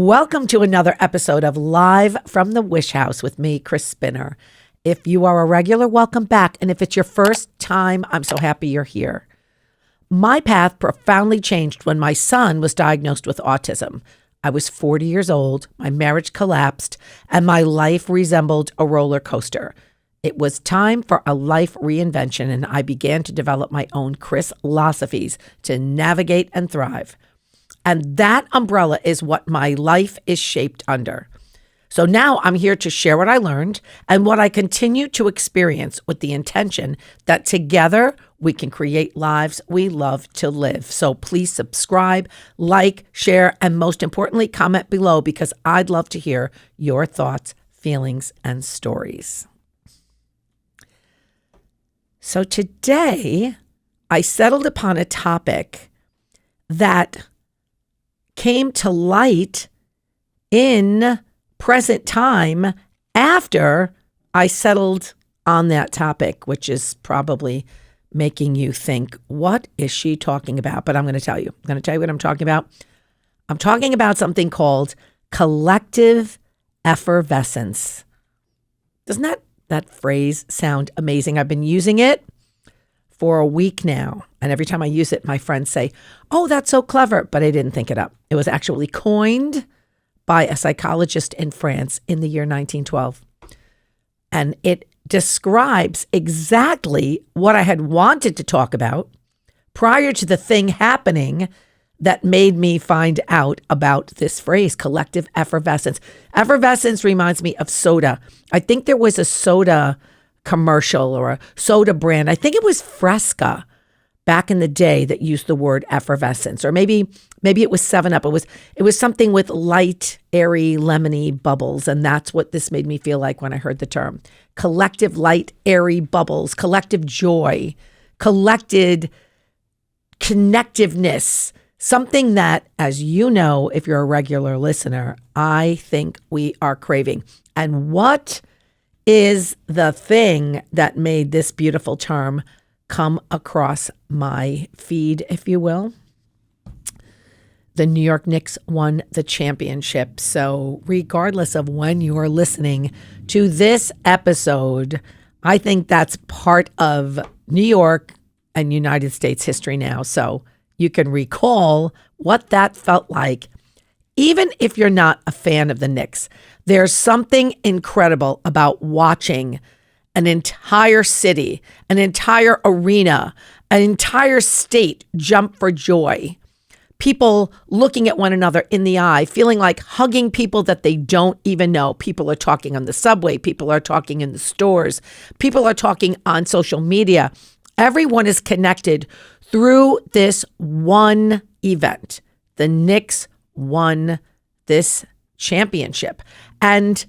Welcome to another episode of Live from the Wish House with me, Chris Spinner. If you are a regular, welcome back. And if it's your first time, I'm so happy you're here. My path profoundly changed when my son was diagnosed with autism. I was 40 years old, my marriage collapsed, and my life resembled a roller coaster. It was time for a life reinvention, and I began to develop my own Chris-losophies to navigate and thrive. And that umbrella is what my life is shaped under. So now I'm here to share what I learned and what I continue to experience with the intention that together we can create lives we love to live. So please subscribe, like, share, and most importantly, comment below because I'd love to hear your thoughts, feelings, and stories. So today I settled upon a topic that came to light in present time after I settled on that topic, which is probably making you think, what is she talking about? But I'm going to tell you. I'm going to tell you what I'm talking about. I'm talking about something called collective effervescence. Doesn't that phrase sound amazing? I've been using it for a week now. And every time I use it, my friends say, oh, that's so clever. But I didn't think it up. It was actually coined by a psychologist in France in the year 1912. And it describes exactly what I had wanted to talk about prior to the thing happening that made me find out about this phrase, collective effervescence. Effervescence reminds me of soda. I think there was a soda commercial or a soda brand. I think it was Fresca back in the day that used the word effervescence, or maybe it was 7-Up. It was something with light, airy, lemony bubbles, and that's what this made me feel like when I heard the term. Collective light, airy bubbles, collective joy, collected connectiveness, something that, as you know, if you're a regular listener, I think we are craving. And what is the thing that made this beautiful term come across my feed, if you will? The New York Knicks won the championship. So regardless of when you're listening to this episode, I think that's part of New York and United States history now. So you can recall what that felt like. Even if you're not a fan of the Knicks, there's something incredible about watching an entire city, an entire arena, an entire state jump for joy. People looking at one another in the eye, feeling like hugging people that they don't even know. People are talking on the subway. People are talking in the stores. People are talking on social media. Everyone is connected through this one event. The Knicks won this championship. And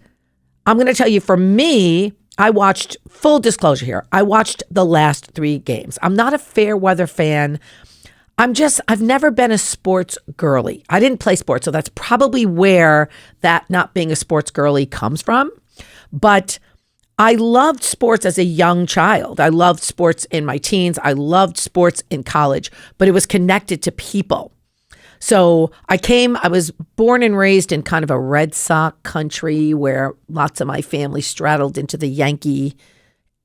I'm going to tell you, for me, I watched, full disclosure here, I watched the last 3 games. I'm not a fair weather fan. I've never been a sports girly. I didn't play sports, so that's probably where that not being a sports girly comes from. But I loved sports as a young child. I loved sports in my teens. I loved sports in college, but it was connected to people. So I was born and raised in kind of a Red Sox country where lots of my family straddled into the Yankee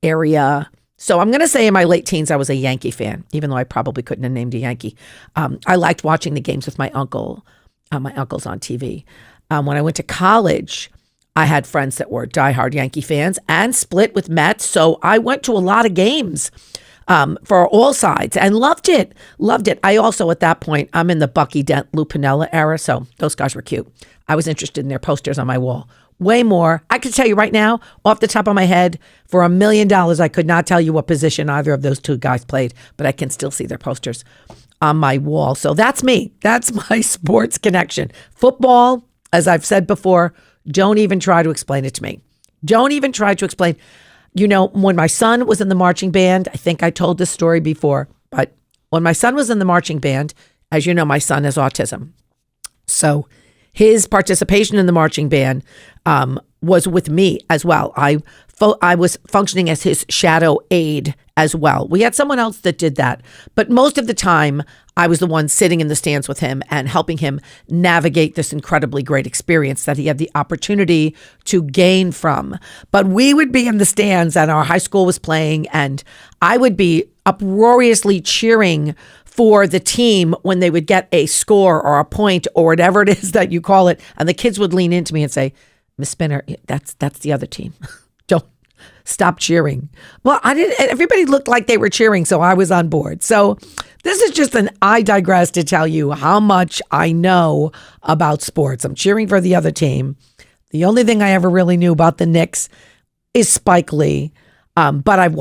area. So I'm going to say in my late teens, I was a Yankee fan, even though I probably couldn't have named a Yankee. I liked watching the games with my uncle. My uncle's on TV. When I went to college, I had friends that were diehard Yankee fans and split with Mets. So I went to a lot of games for all sides and loved it. I also, at that point, I'm in the Bucky Dent, Lou Piniella era. So those guys were cute. I was interested in their posters on my wall. Way more. I could tell you right now, off the top of my head, for $1 million, I could not tell you what position either of those 2 guys played, but I can still see their posters on my wall. So that's me. That's my sports connection. Football, as I've said before, don't even try to explain it to me. Don't even try to explain. You know, when my son was in the marching band, I think I told this story before, but when my son was in the marching band, as you know, my son has autism. So his participation in the marching band was with me as well. I was functioning as his shadow aide as well. We had someone else that did that, but most of the time I was the one sitting in the stands with him and helping him navigate this incredibly great experience that he had the opportunity to gain from. But we would be in the stands and our high school was playing, and I would be uproariously cheering for the team when they would get a score or a point or whatever it is that you call it. And the kids would lean into me and say, Miss Spinner, that's the other team. Don't stop cheering. Well, I didn't. Everybody looked like they were cheering, so I was on board. So this is just an I digress to tell you how much I know about sports. I'm cheering for the other team. The only thing I ever really knew about the Knicks is Spike Lee. But I've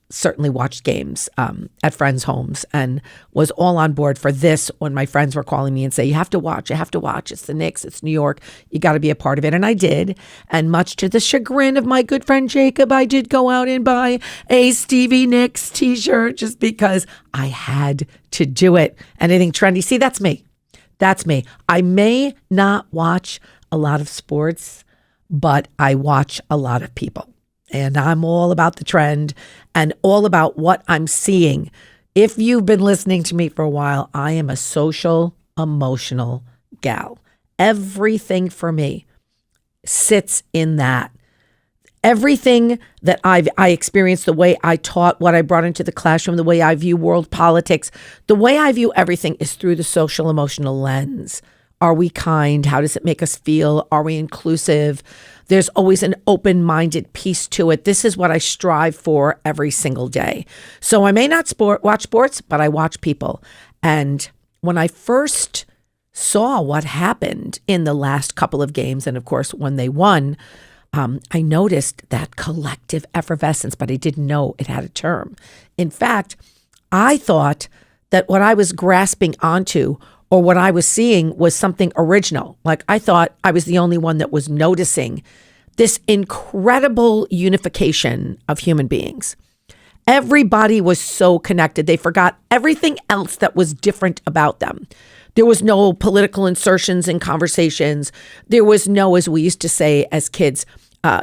certainly watched games at friends' homes and was all on board for this when my friends were calling me and say, you have to watch. It's the Knicks, it's New York. You got to be a part of it. And I did. And much to the chagrin of my good friend Jacob, I did go out and buy a Stevie Nicks t-shirt just because I had to do it. Anything trendy. See, that's me. I may not watch a lot of sports, but I watch a lot of people. And I'm all about the trend and all about what I'm seeing. If you've been listening to me for a while, I am a social, emotional gal. Everything for me sits in that. Everything that I experienced, the way I taught, what I brought into the classroom, the way I view world politics, the way I view everything is through the social, emotional lens. Are we kind? How does it make us feel? Are we inclusive? There's always an open-minded piece to it. This is what I strive for every single day. So I may not watch sports, but I watch people. And when I first saw what happened in the last couple of games, and of course when they won, I noticed that collective effervescence, but I didn't know it had a term. In fact, I thought that what I was grasping onto or what I was seeing was something original. Like I thought I was the only one that was noticing this incredible unification of human beings. Everybody was so connected. They forgot everything else that was different about them. There was no political insertions in conversations. There was no, as we used to say as kids,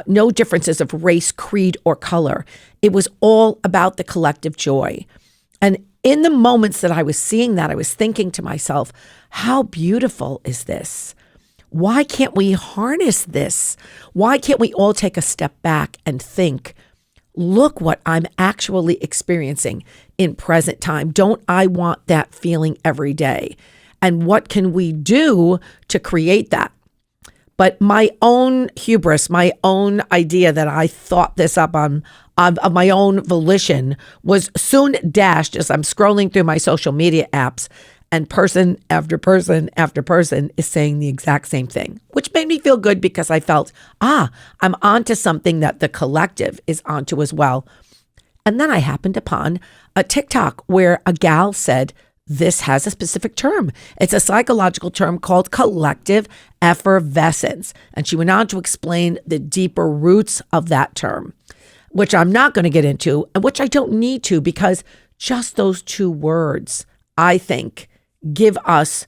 no differences of race, creed, or color. It was all about the collective joy. And in the moments that I was seeing that, I was thinking to myself, how beautiful is this? Why can't we harness this? Why can't we all take a step back and think, look what I'm actually experiencing in present time. Don't I want that feeling every day? And what can we do to create that? But my own hubris, my own idea that I thought this up on of my own volition was soon dashed as I'm scrolling through my social media apps, and person after person after person is saying the exact same thing, which made me feel good because I felt, I'm onto something that the collective is onto as well. And then I happened upon a TikTok where a gal said, this has a specific term. It's a psychological term called collective effervescence. And she went on to explain the deeper roots of that term, which I'm not going to get into, and which I don't need to, because just those two words, I think, give us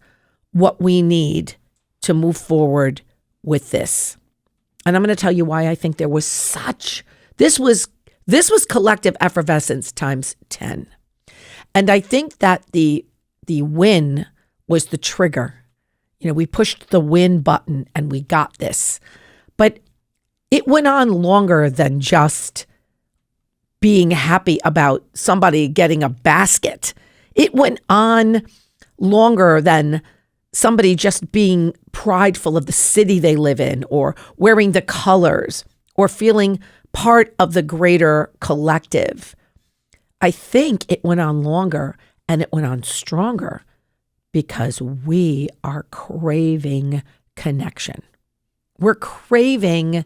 what we need to move forward with this. And I'm going to tell you why I think there was this was collective effervescence times 10. And I think that the win was the trigger. You know, we pushed the win button and we got this. But it went on longer than just being happy about somebody getting a basket. It went on longer than somebody just being prideful of the city they live in, or wearing the colors, or feeling part of the greater collective. I think it went on longer and it went on stronger because we are craving connection. We're craving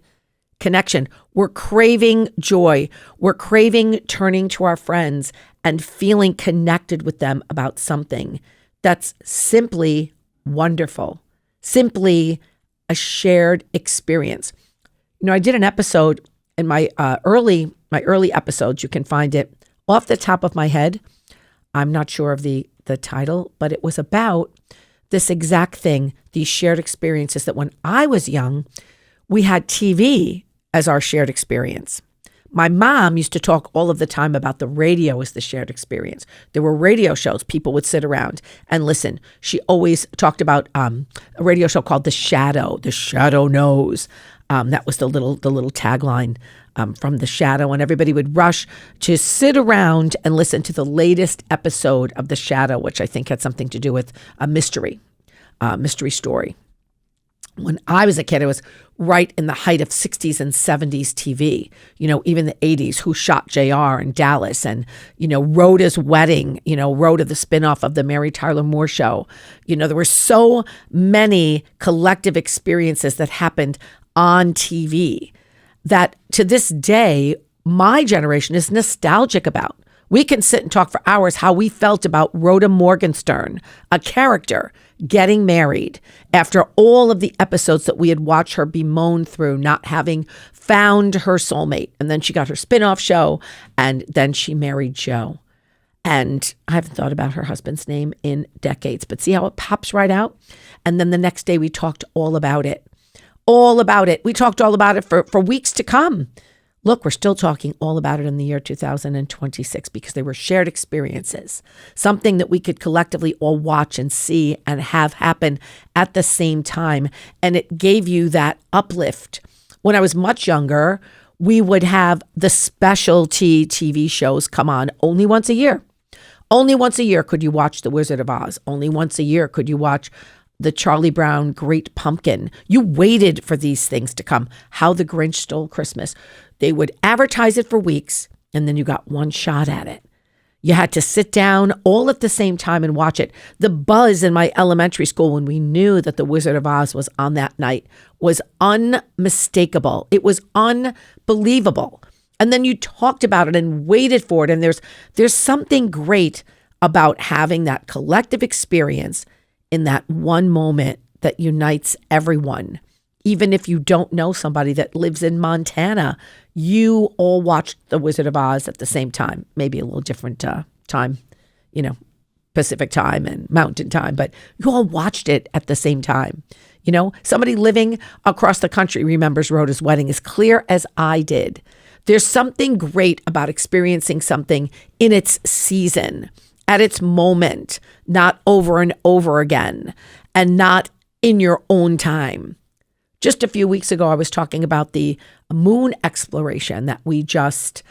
connection. We're craving joy. We're craving turning to our friends and feeling connected with them about something that's simply wonderful, simply a shared experience. You know, I did an episode in my early episodes. You can find it off the top of my head. I'm not sure of the title, but it was about this exact thing, these shared experiences that when I was young, we had TV as our shared experience. My mom used to talk all of the time about the radio as the shared experience. There were radio shows. People would sit around and listen. She always talked about a radio show called The Shadow. The Shadow Knows. That was the little tagline from The Shadow. And everybody would rush to sit around and listen to the latest episode of The Shadow, which I think had something to do with a mystery story. When I was a kid, it was right in the height of 60s and 70s TV, even the 80s, Who Shot JR in Dallas and, Rhoda's Wedding, Rhoda, the spinoff of the Mary Tyler Moore Show. There were so many collective experiences that happened on TV that to this day, my generation is nostalgic about. We can sit and talk for hours how we felt about Rhoda Morgenstern, a character, getting married after all of the episodes that we had watched her bemoan through, not having found her soulmate. And then she got her spinoff show, and then she married Joe. And I haven't thought about her husband's name in decades, but see how it pops right out? And then the next day we talked all about it. All about it. We talked all about it for weeks to come. Look, we're still talking all about it in the year 2026 because they were shared experiences, something that we could collectively all watch and see and have happen at the same time. And it gave you that uplift. When I was much younger, we would have the specialty TV shows come on only once a year. Only once a year could you watch The Wizard of Oz. Only once a year could you watch the Charlie Brown Great Pumpkin. You waited for these things to come. How the Grinch Stole Christmas. They would advertise it for weeks, and then you got one shot at it. You had to sit down all at the same time and watch it. The buzz in my elementary school when we knew that The Wizard of Oz was on that night was unmistakable. It was unbelievable. And then you talked about it and waited for it. And there's something great about having that collective experience in that one moment that unites everyone. Even if you don't know somebody that lives in Montana, you all watched The Wizard of Oz at the same time. Maybe a little different time, Pacific time and Mountain time, but you all watched it at the same time. Somebody living across the country remembers Rhoda's Wedding as clear as I did. There's something great about experiencing something in its season, at its moment, not over and over again, and not in your own time. Just a few weeks ago, I was talking about the moon exploration that we just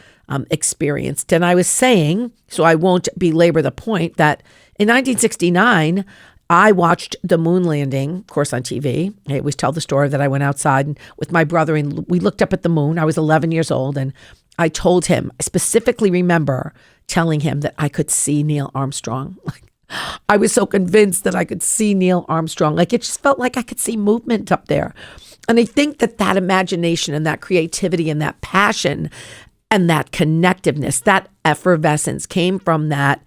experienced. And I was saying, so I won't belabor the point, that in 1969, I watched the moon landing, of course, on TV. I always tell the story that I went outside with my brother and we looked up at the moon. I was 11 years old and I told him, I specifically remember telling him that I could see Neil Armstrong. I was so convinced that I could see Neil Armstrong. It just felt like I could see movement up there. And I think that imagination and that creativity and that passion and that connectiveness, that effervescence came from that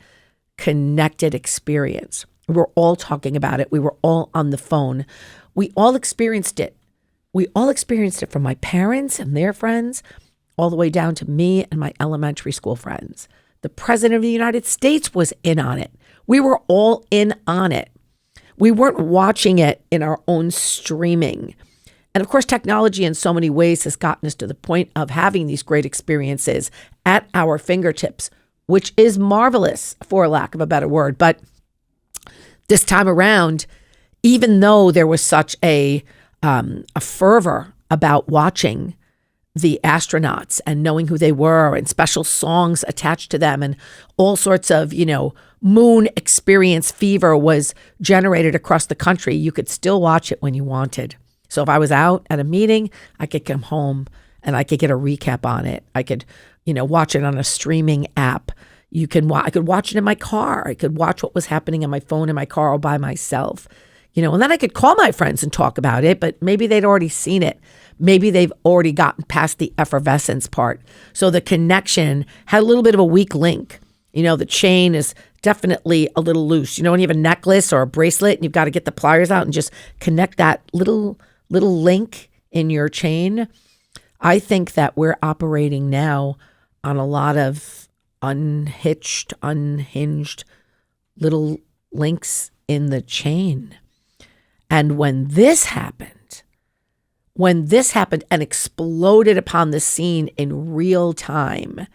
connected experience. We were all talking about it. We were all on the phone. We all experienced it. We all experienced it from my parents and their friends all the way down to me and my elementary school friends. The President of the United States was in on it. We were all in on it. We weren't watching it in our own streaming. And of course, technology in so many ways has gotten us to the point of having these great experiences at our fingertips, which is marvelous, for lack of a better word. But this time around, even though there was such a fervor about watching the astronauts and knowing who they were and special songs attached to them and all sorts of, moon experience fever was generated across the country, you could still watch it when you wanted. So if I was out at a meeting, I could come home and I could get a recap on it. I could, watch it on a streaming app. I could watch it in my car. I could watch what was happening on my phone in my car all by myself. And then I could call my friends and talk about it, but maybe they'd already seen it. Maybe they've already gotten past the effervescence part. So the connection had a little bit of a weak link. The chain is definitely a little loose. When you have a necklace or a bracelet and you've got to get the pliers out and just connect that little link in your chain. I think that we're operating now on a lot of unhinged little links in the chain. And when this happened, when this happened and exploded upon the scene in real time,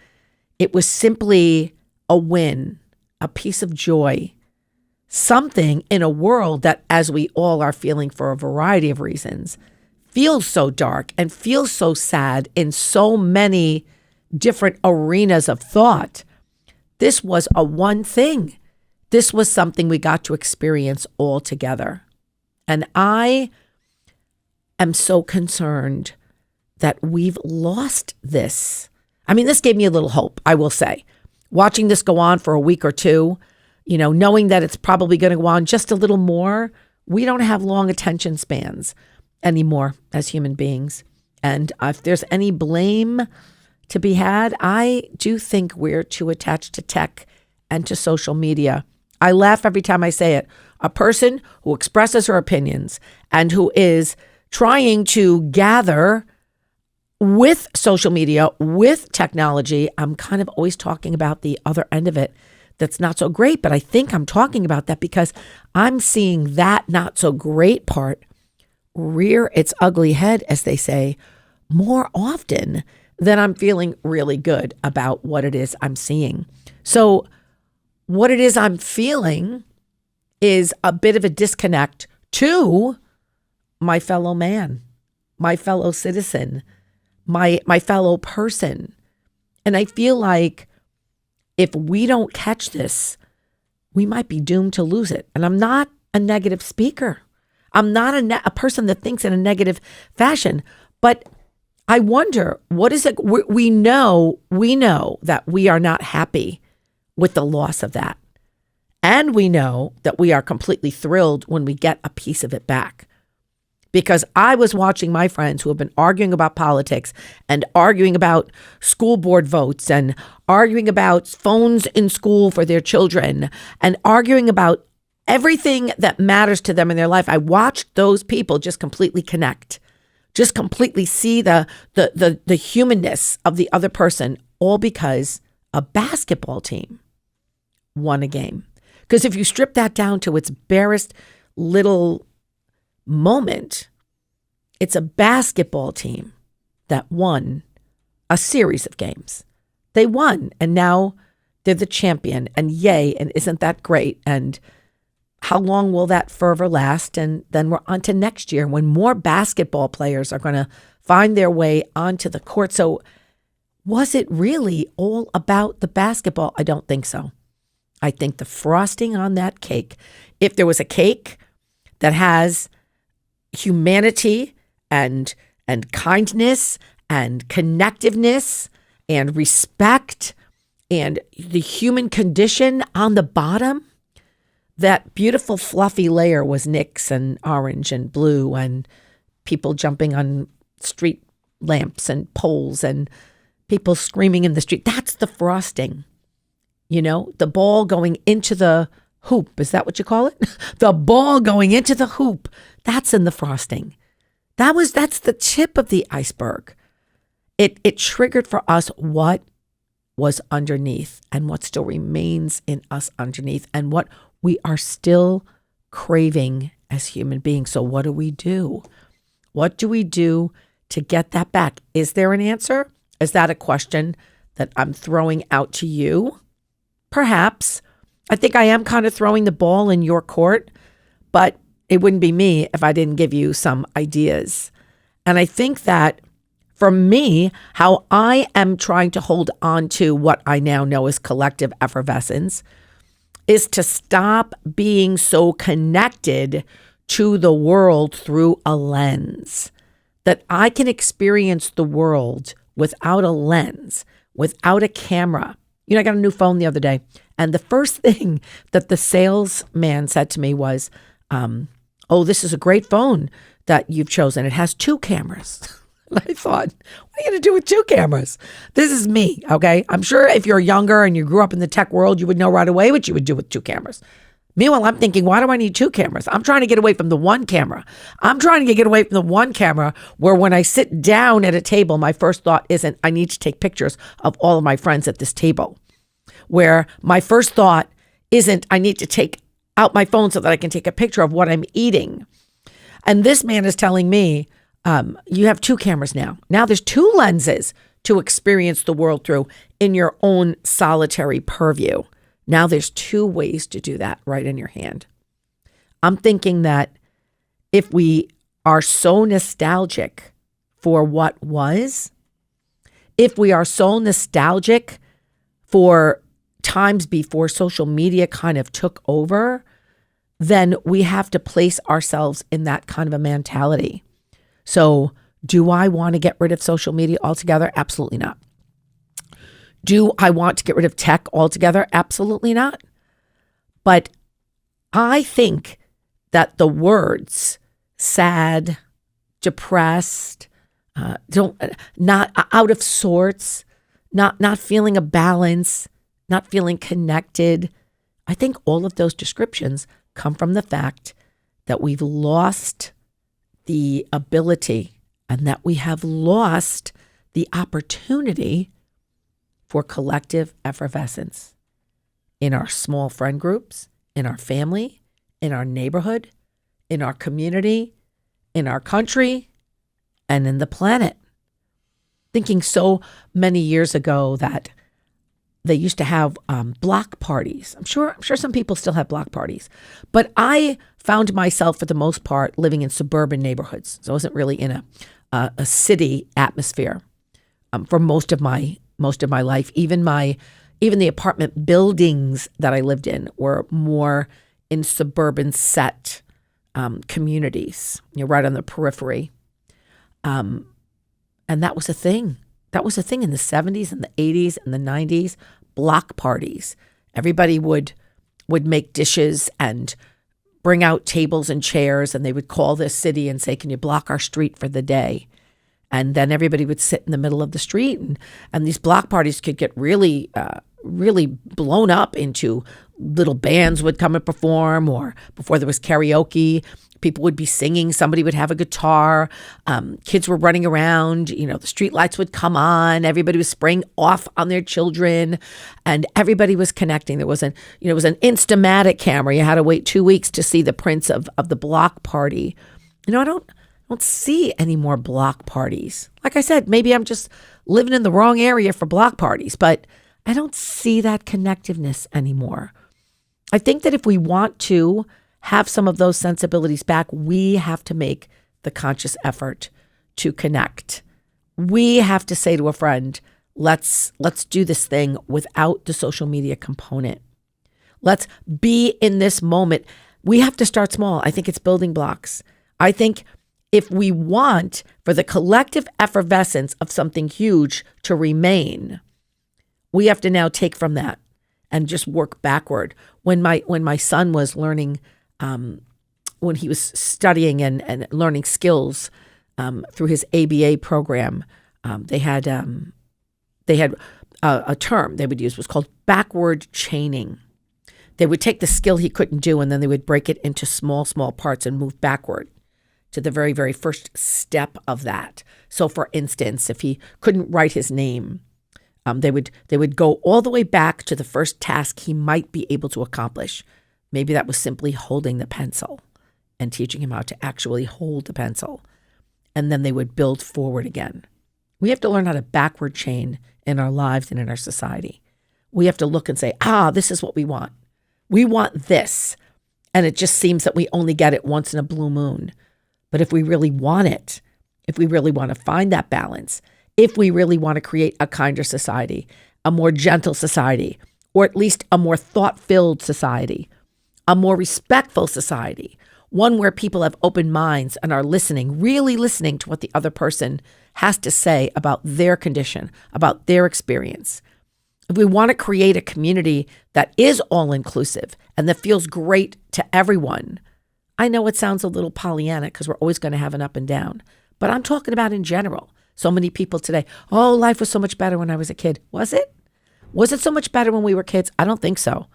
it was simply a win, a piece of joy, something in a world that, as we all are feeling for a variety of reasons, feels so dark and feels so sad in so many different arenas of thought. This was a one thing. This was something we got to experience all together. And I am so concerned that we've lost this. I mean, this gave me a little hope, I will say. Watching this go on for a week or two, knowing that it's probably going to go on just a little more, we don't have long attention spans anymore as human beings. And if there's any blame to be had, I do think we're too attached to tech and to social media. I laugh every time I say it. A person who expresses her opinions and who is trying to gather with social media, with technology, I'm kind of always talking about the other end of it that's not so great, but I think I'm talking about that because I'm seeing that not so great part rear its ugly head, as they say, more often than I'm feeling really good about what it is I'm seeing. So what it is I'm feeling is a bit of a disconnect to my fellow man, my fellow citizen, my fellow person. And I feel like if we don't catch this, we might be doomed to lose it. And I'm not a negative speaker. I'm not a person that thinks in a negative fashion. But I wonder, what is it? We know that we are not happy with the loss of that. And we know that we are completely thrilled when we get a piece of it back. Because I was watching my friends who have been arguing about politics and arguing about school board votes and arguing about phones in school for their children and arguing about everything that matters to them in their life. I watched those people just completely connect, just completely see the humanness of the other person, all because a basketball team won a game. Because if you strip that down to its barest little moment, it's a basketball team that won a series of games. They won, and now they're the champion, and yay, and isn't that great? And how long will that fervor last? And then we're on to next year when more basketball players are going to find their way onto the court. So was it really all about the basketball? I don't think so. I think the frosting on that cake, if there was a cake that has humanity and kindness and connectiveness and respect and the human condition on the bottom, that beautiful fluffy layer was Knicks and orange and blue and people jumping on street lamps and poles and people screaming in the street. That's the frosting. The ball going into the hoop. Is that what you call it? The ball going into the hoop. That's in the frosting. That's the tip of the iceberg. It triggered for us what was underneath and what still remains in us underneath and what we are still craving as human beings. So what do we do? What do we do to get that back? Is there an answer? Is that a question that I'm throwing out to you? Perhaps. I think I am kind of throwing the ball in your court, but it wouldn't be me if I didn't give you some ideas. And I think that for me, how I am trying to hold on to what I now know is collective effervescence is to stop being so connected to the world through a lens, that I can experience the world without a lens, without a camera. I got a new phone the other day, and the first thing that the salesman said to me was, oh, this is a great phone that you've chosen. It has 2 cameras. And I thought, what are you going to do with 2 cameras? This is me, okay? I'm sure if you're younger and you grew up in the tech world, you would know right away what you would do with 2 cameras. Meanwhile, I'm thinking, why do I need 2 cameras? I'm trying to get away from the one camera. I'm trying to get away from the one camera where when I sit down at a table, my first thought isn't, I need to take pictures of all of my friends at this table. Where my first thought isn't, I need to take out my phone so that I can take a picture of what I'm eating. And this man is telling me, You have two cameras now. Now there's two lenses to experience the world through in your own solitary purview. Now there's two ways to do that right in your hand. I'm thinking that if we are so nostalgic for what was, if we are so nostalgic for times before social media kind of took over, then we have to place ourselves in that kind of a mentality. So do I want to get rid of social media altogether? Absolutely not. Do I want to get rid of tech altogether? Absolutely not. But I think that the words sad, depressed, not out of sorts, not feeling a balance, not feeling connected, I think all of those descriptions come from the fact that we've lost the ability and that we have lost the opportunity for collective effervescence in our small friend groups, in our family, in our neighborhood, in our community, in our country, and in the planet. Thinking so many years ago that they used to have block parties. I'm sure some people still have block parties, but I found myself for the most part living in suburban neighborhoods. So I wasn't really in a city atmosphere for most of my life. Even the apartment buildings that I lived in were more in suburban set communities, right on the periphery. And that was a thing. That was a thing in the 70s and the 80s and the 90s, block parties. Everybody would make dishes and bring out tables and chairs, and they would call the city and say, can you block our street for the day? And then everybody would sit in the middle of the street, and these block parties could get really blown up into little bands would come and perform, or before there was karaoke, people would be singing, somebody would have a guitar, kids were running around, the street lights would come on, everybody was spraying off on their children, and everybody was connecting. There was it was an Instamatic camera. You had to wait 2 weeks to see the prints of the block party. I don't see any more block parties. Like I said, maybe I'm just living in the wrong area for block parties, but I don't see that connectiveness anymore. I think that if we want to have some of those sensibilities back, we have to make the conscious effort to connect. We have to say to a friend, let's do this thing without the social media component. Let's be in this moment. We have to start small. I think it's building blocks. I think if we want for the collective effervescence of something huge to remain, we have to now take from that and just work backward. When my son was learning, when he was studying and learning skills through his ABA program, they had a term they would use was called backward chaining. They would take the skill he couldn't do, and then they would break it into small parts and move backward to the very, very first step of that. So, for instance, if he couldn't write his name, they would go all the way back to the first task he might be able to accomplish. Maybe that was simply holding the pencil and teaching him how to actually hold the pencil. And then they would build forward again. We have to learn how to backward chain in our lives and in our society. We have to look and say, this is what we want. We want this. And it just seems that we only get it once in a blue moon. But if we really want it, if we really want to find that balance, if we really want to create a kinder society, a more gentle society, or at least a more thought-filled society, a more respectful society, one where people have open minds and are listening, really listening to what the other person has to say about their condition, about their experience. If we want to create a community that is all-inclusive and that feels great to everyone, I know it sounds a little Pollyannic because we're always going to have an up and down, but I'm talking about in general. So many people today, life was so much better when I was a kid. Was it? Was it so much better when we were kids? I don't think so.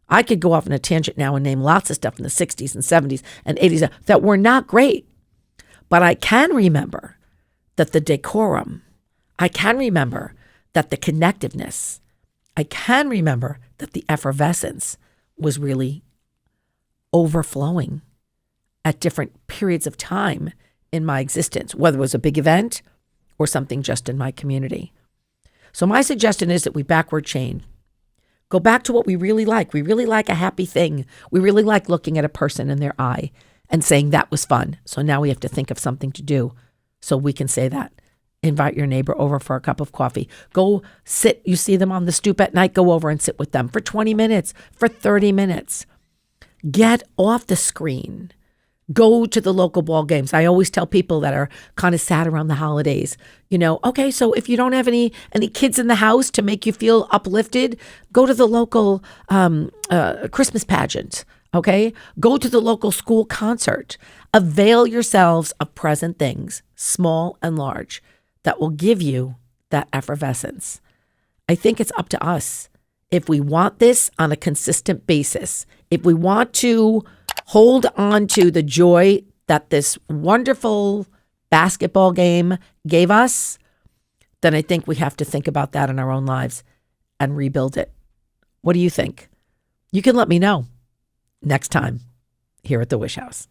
I could go off on a tangent now and name lots of stuff in the 60s and 70s and 80s that were not great. But I can remember that the decorum, I can remember that the connectiveness, I can remember that the effervescence was really overflowing at different periods of time in my existence, whether it was a big event or something just in my community. So my suggestion is that we backward chain. Go back to what we really like. We really like a happy thing. We really like looking at a person in their eye and saying that was fun. So now we have to think of something to do so we can say that. Invite your neighbor over for a cup of coffee. Go sit. You see them on the stoop at night. Go over and sit with them for 20 minutes, for 30 minutes. Get off the screen. Go to the local ball games. I always tell people that are kind of sad around the holidays, okay, so if you don't have any kids in the house to make you feel uplifted, go to the local Christmas pageant, okay? Go to the local school concert. Avail yourselves of present things, small and large, that will give you that effervescence. I think it's up to us. If we want this on a consistent basis, if we want to hold on to the joy that this wonderful basketball game gave us, then I think we have to think about that in our own lives and rebuild it. What do you think? You can let me know next time here at the Wish House.